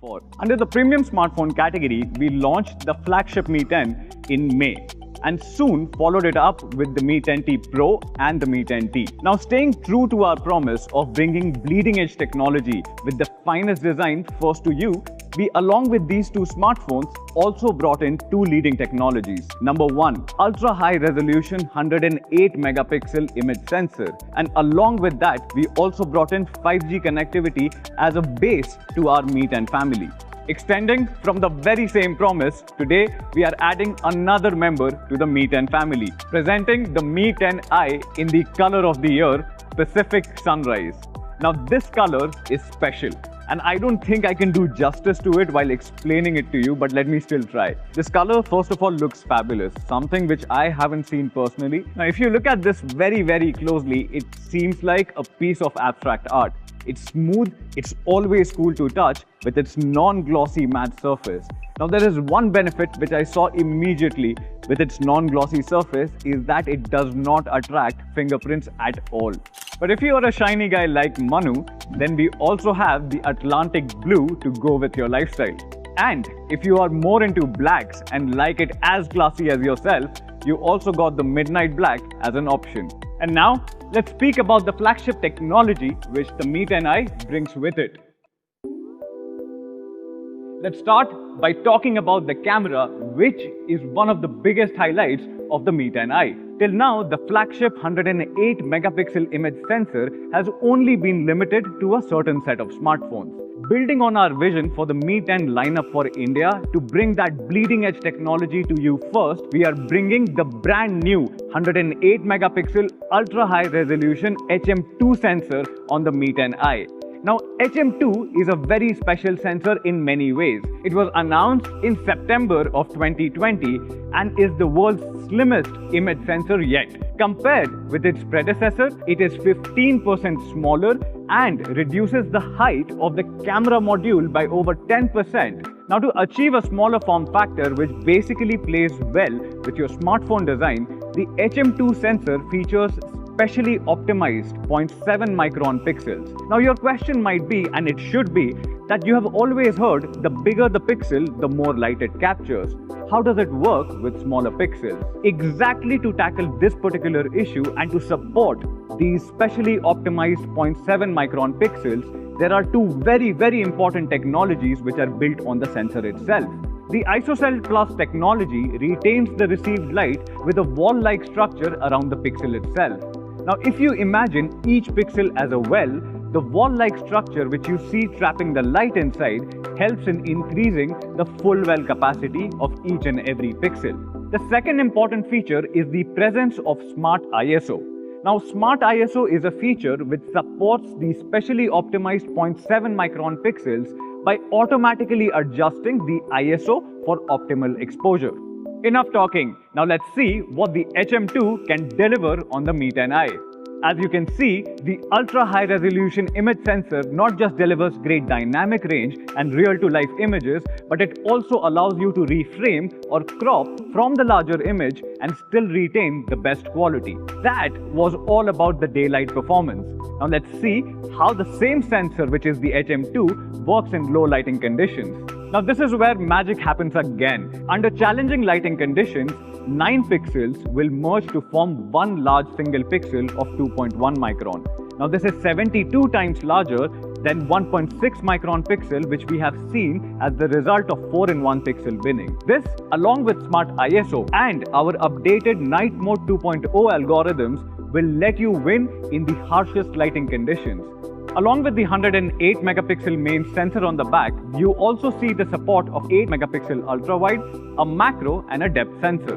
2024. Under the premium smartphone category, we launched the flagship Mi 10 in May and soon followed it up with the Mi 10T Pro and the Mi 10T. Now, staying true to our promise of bringing bleeding-edge technology with the finest design first to you, we, along with these two smartphones, also brought in two leading technologies. Number one, ultra-high resolution 108 megapixel image sensor. And along with that, we also brought in 5G connectivity as a base to our Mi 10 family. Extending from the very same promise, today we are adding another member to the Mi 10 family, presenting the Mi 10i in the color of the year, Pacific Sunrise. Now this color is special, and I don't think I can do justice to it while explaining it to you, but let me still try. This color, first of all, looks fabulous, something which I haven't seen personally. Now, if you look at this very closely, it seems like a piece of abstract art. It's smooth, it's always cool to touch with its non-glossy matte surface. Now, there is one benefit which I saw immediately with its non-glossy surface is that it does not attract fingerprints at all. But if you are a shiny guy like Manu, then we also have the Atlantic Blue to go with your lifestyle. And if you are more into blacks and like it as classy as yourself, you also got the Midnight Black as an option. And now, let's speak about the flagship technology which the Mi 10i brings with it. Let's start by talking about the camera, which is one of the biggest highlights of the Mi 10i. Till now, the flagship 108 megapixel image sensor has only been limited to a certain set of smartphones. Building on our vision for the Mi 10 lineup for India to bring that bleeding edge technology to you first, we are bringing the brand new 108 megapixel ultra high resolution HM2 sensor on the Mi 10i. Now, HM2 is a very special sensor in many ways. It was announced in September of 2020 and is the world's slimmest image sensor yet. Compared with its predecessor, it is 15% smaller and reduces the height of the camera module by over 10%. Now, to achieve a smaller form factor which basically plays well with your smartphone design, the HM2 sensor features specially optimized 0.7 micron pixels. Now your question might be, and it should be, that you have always heard the bigger the pixel, the more light it captures. How does it work with smaller pixels? Exactly to tackle this particular issue and to support these specially optimized 0.7 micron pixels, there are two very important technologies which are built on the sensor itself. The ISOCELL Plus technology retains the received light with a wall-like structure around the pixel itself. Now, if you imagine each pixel as a well, the wall-like structure which you see trapping the light inside helps in increasing the full well capacity of each and every pixel. The second important feature is the presence of Smart ISO. Now, Smart ISO is a feature which supports the specially optimized 0.7 micron pixels by automatically adjusting the ISO for optimal exposure. Enough talking. Now let's see what the HM2 can deliver on the Mi 10i. As you can see, the ultra-high resolution image sensor not just delivers great dynamic range and real-to-life images, but it also allows you to reframe or crop from the larger image and still retain the best quality. That was all about the daylight performance. Now let's see how the same sensor, which is the HM2, works in low lighting conditions. Now this is where magic happens again. Under challenging lighting conditions, 9 pixels will merge to form one large single pixel of 2.1 micron. Now this is 72 times larger than 1.6 micron pixel which we have seen as the result of 4-in-1 pixel binning. This, along with Smart ISO and our updated Night Mode 2.0 algorithms, will let you win in the harshest lighting conditions. Along with the 108 megapixel main sensor on the back, you also see the support of 8 megapixel ultra-wide, a macro and a depth sensor.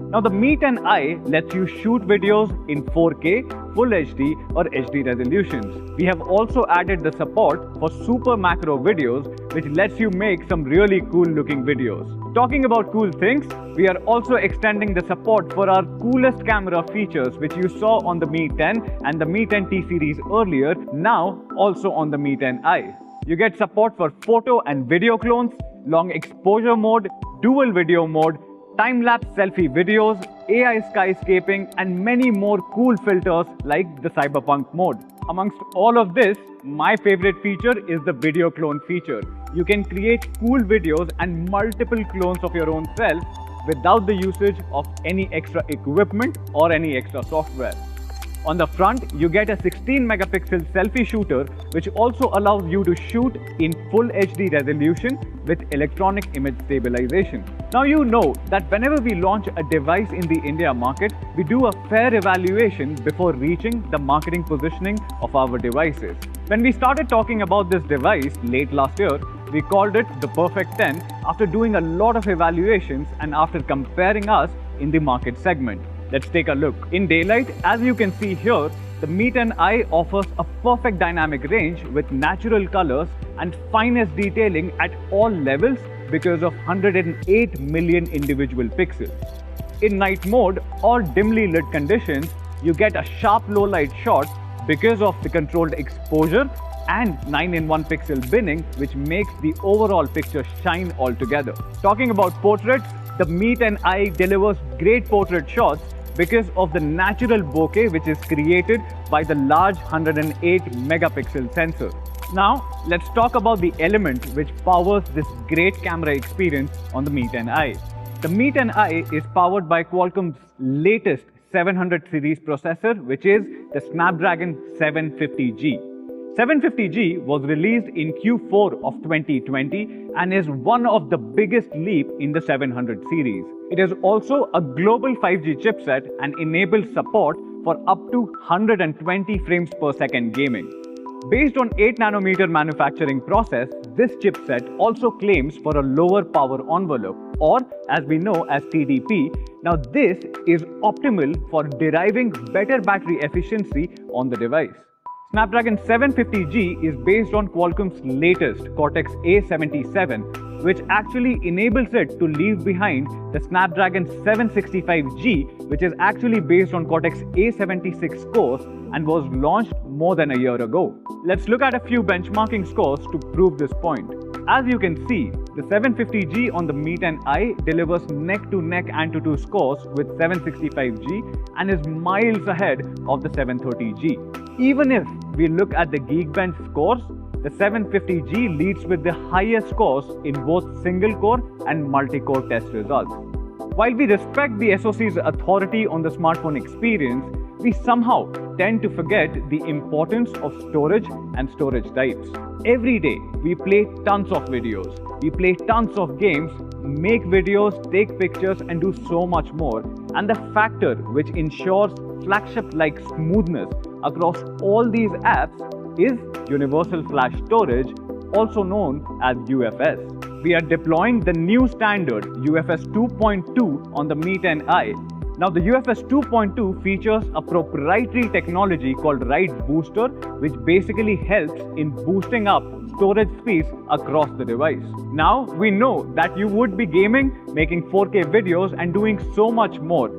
Now the Mi 10i lets you shoot videos in 4K, Full HD or HD resolutions. We have also added the support for super macro videos which lets you make some really cool looking videos. Talking about cool things, we are also extending the support for our coolest camera features which you saw on the Mi 10 and the Mi 10T series earlier, now also on the Mi 10i. You get support for photo and video clones, long exposure mode, dual video mode, time-lapse selfie videos, AI skyscaping and many more cool filters like the Cyberpunk Mode. Amongst all of this, my favorite feature is the video clone feature. You can create cool videos and multiple clones of your own self without the usage of any extra equipment or any extra software. On the front, you get a 16 megapixel selfie shooter which also allows you to shoot in full HD resolution with electronic image stabilization. Now you know that whenever we launch a device in the India market, we do a fair evaluation before reaching the marketing positioning of our devices. When we started talking about this device late last year, we called it the Perfect 10 after doing a lot of evaluations and after comparing us in the market segment. Let's take a look. In daylight, as you can see here, the Mi 10i offers a perfect dynamic range with natural colors and finest detailing at all levels because of 108 million individual pixels. In night mode or dimly lit conditions, you get a sharp low light shot because of the controlled exposure and 9-in-1 pixel binning, which makes the overall picture shine altogether. Talking about portraits, the Mi 10i delivers great portrait shots because of the natural bokeh which is created by the large 108 megapixel sensor. Now, let's talk about the element which powers this great camera experience on the Mi 10i. The Mi 10i is powered by Qualcomm's latest 700 series processor, which is the Snapdragon 750G. 750G was released in Q4 of 2020 and is one of the biggest leap in the 700 series. It is also a global 5G chipset and enables support for up to 120 frames per second gaming. Based on 8nm manufacturing process, this chipset also claims for a lower power envelope, or as we know as TDP. Now this is optimal for deriving better battery efficiency on the device. Snapdragon 750G is based on Qualcomm's latest Cortex-A77, which actually enables it to leave behind the Snapdragon 765G, which is actually based on Cortex-A76 cores and was launched more than a year ago. Let's look at a few benchmarking scores to prove this point. As you can see, the 750G on the Mi 10i delivers neck-to-neck Antutu scores with 765G and is miles ahead of the 730G. Even if we look at the Geekbench scores, the 750G leads with the highest scores in both single-core and multi-core test results. While we respect the SoC's authority on the smartphone experience, we somehow tend to forget the importance of storage and storage types. Every day, we play tons of videos, we play tons of games, make videos, take pictures and do so much more. And the factor which ensures flagship-like smoothness across all these apps is Universal Flash Storage, also known as UFS. We are deploying the new standard UFS 2.2 on the Mi 10i. Now the UFS 2.2 features a proprietary technology called Write Booster, which basically helps in boosting up storage speeds across the device. Now we know that you would be gaming, making 4K videos and doing so much more.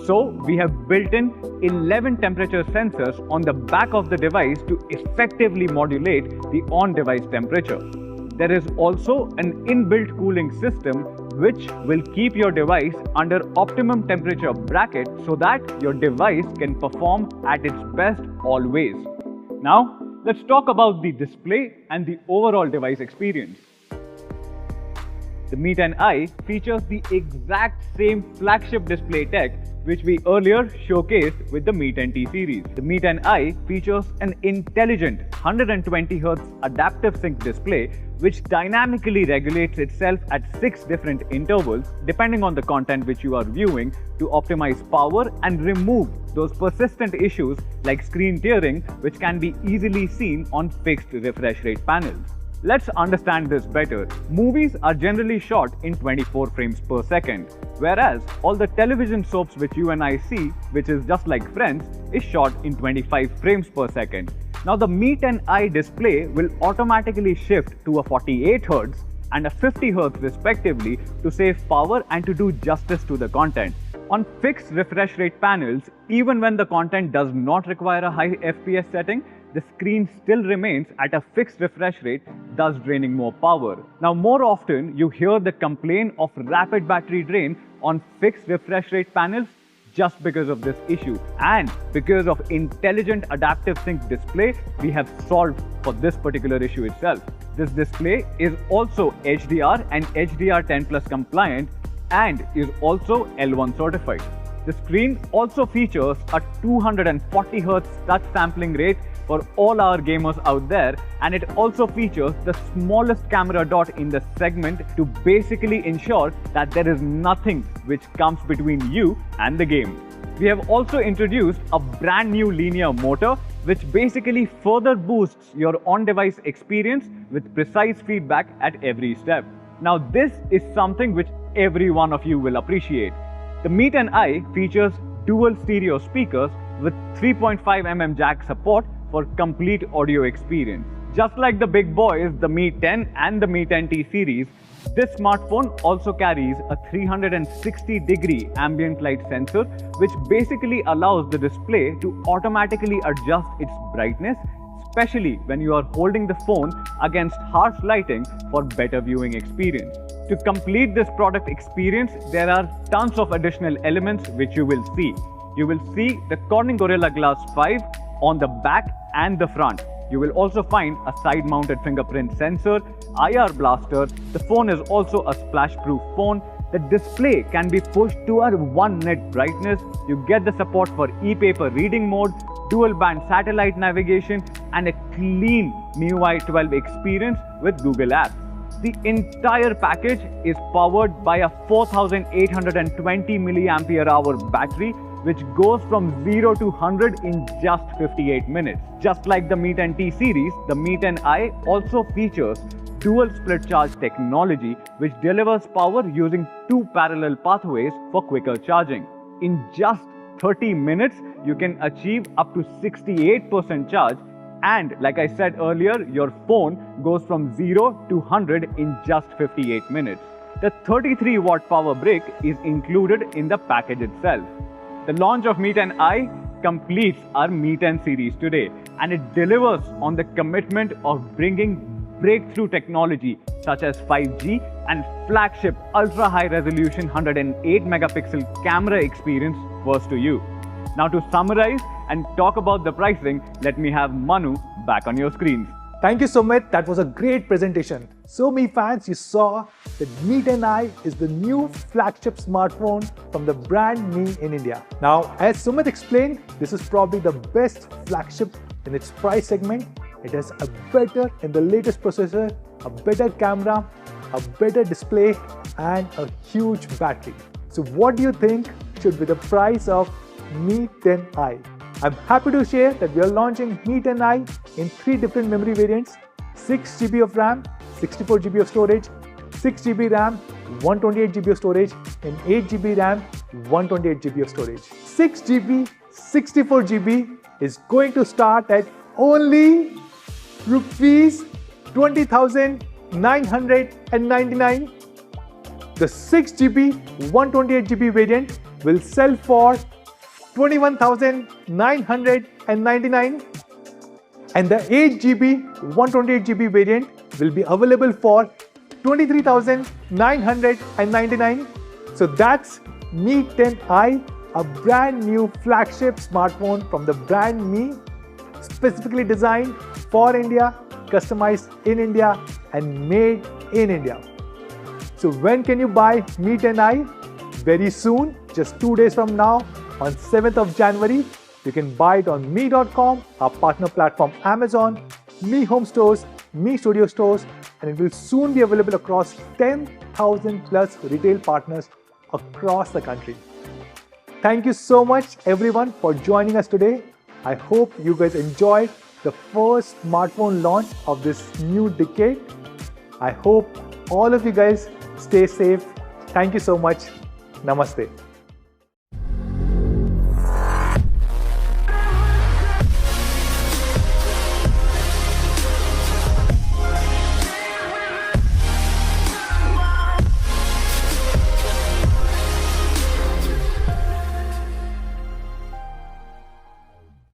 So we have built in 11 temperature sensors on the back of the device to effectively modulate the on-device temperature. There is also an inbuilt cooling system which will keep your device under optimum temperature bracket so that your device can perform at its best always. Now, let's talk about the display and the overall device experience. The Mi 10i features the exact same flagship display tech which we earlier showcased with the Mi 10T series. The Mi 10i features an intelligent 120Hz adaptive sync display which dynamically regulates itself at 6 different intervals depending on the content which you are viewing to optimize power and remove those persistent issues like screen tearing which can be easily seen on fixed refresh rate panels. Let's understand this better. Movies are generally shot in 24 frames per second, whereas all the television soaps which you and I see, which is just like Friends, is shot in 25 frames per second. Now the Mi 10i display will automatically shift to a 48Hz and a 50Hz respectively to save power and to do justice to the content. On fixed refresh rate panels, even when the content does not require a high FPS setting, the screen still remains at a fixed refresh rate, thus draining more power. Now more often you hear the complaint of rapid battery drain on fixed refresh rate panels just because of this issue. And because of intelligent adaptive sync display, we have solved for this particular issue itself. This display is also HDR and HDR10 Plus compliant and is also L1 certified. The screen also features a 240Hz touch sampling rate for all our gamers out there, and it also features the smallest camera dot in the segment to basically ensure that there is nothing which comes between you and the game. We have also introduced a brand new linear motor which basically further boosts your on-device experience with precise feedback at every step. Now this is something which every one of you will appreciate. The Mi 10i features dual stereo speakers with 3.5mm jack support for complete audio experience. Just like the big boys, the Mi 10 and the Mi 10T series, this smartphone also carries a 360-degree ambient light sensor, which basically allows the display to automatically adjust its brightness, especially when you are holding the phone against harsh lighting for better viewing experience. To complete this product experience, there are tons of additional elements which you will see. You will see the Corning Gorilla Glass 5 on the back and the front. You will also find a side-mounted fingerprint sensor, IR blaster. The phone is also a splash-proof phone. The display can be pushed to a 1 nit brightness. You get the support for e-paper reading mode, dual-band satellite navigation, and a clean MIUI 12 experience with Google Apps. The entire package is powered by a 4820 mAh battery, which goes from 0 to 100 in just 58 minutes. Just like the Mi 10T series, the Mi 10i also features dual split charge technology, which delivers power using 2 parallel pathways for quicker charging. In just 30 minutes, you can achieve up to 68% charge, and like I said earlier, your phone goes from 0 to 100 in just 58 minutes. The 33-watt power brick is included in the package itself. The launch of Mi 10i completes our Mi 10 series today, and it delivers on the commitment of bringing breakthrough technology such as 5G and flagship ultra-high resolution 108 megapixel camera experience first to you. Now to summarize and talk about the pricing, let me have Manu back on your screens. Thank you, Sumit. That was a great presentation. So, Mi fans, you saw that Mi 10i is the new flagship smartphone from the brand Mi in India. Now, as Sumit explained, this is probably the best flagship in its price segment. It has a better and the latest processor, a better camera, a better display, and a huge battery. So, what do you think should be the price of Mi 10i? I'm happy to share that we are launching Mi 10i in 3 different memory variants: 6GB of RAM, 64GB of storage, 6GB RAM, 128GB of storage, and 8GB RAM, 128GB of storage. 6GB, 64GB is going to start at only rupees 20,999. The 6GB, 128GB variant will sell for 21,999, and the 8GB 128GB variant will be available for 23,999. So that's Mi 10i, a brand new flagship smartphone from the brand Mi, specifically designed for India, customized in India, and made in India. So when can you buy Mi 10i? Very soon, just 2 days from now, on 7th of January, you can buy it on Mi.com, our partner platform Amazon, Mi Home Stores, Mi Studio Stores, and it will soon be available across 10,000 plus retail partners across the country. Thank you so much everyone for joining us today. I hope you guys enjoyed the first smartphone launch of this new decade. I hope all of you guys stay safe. Thank you so much. Namaste.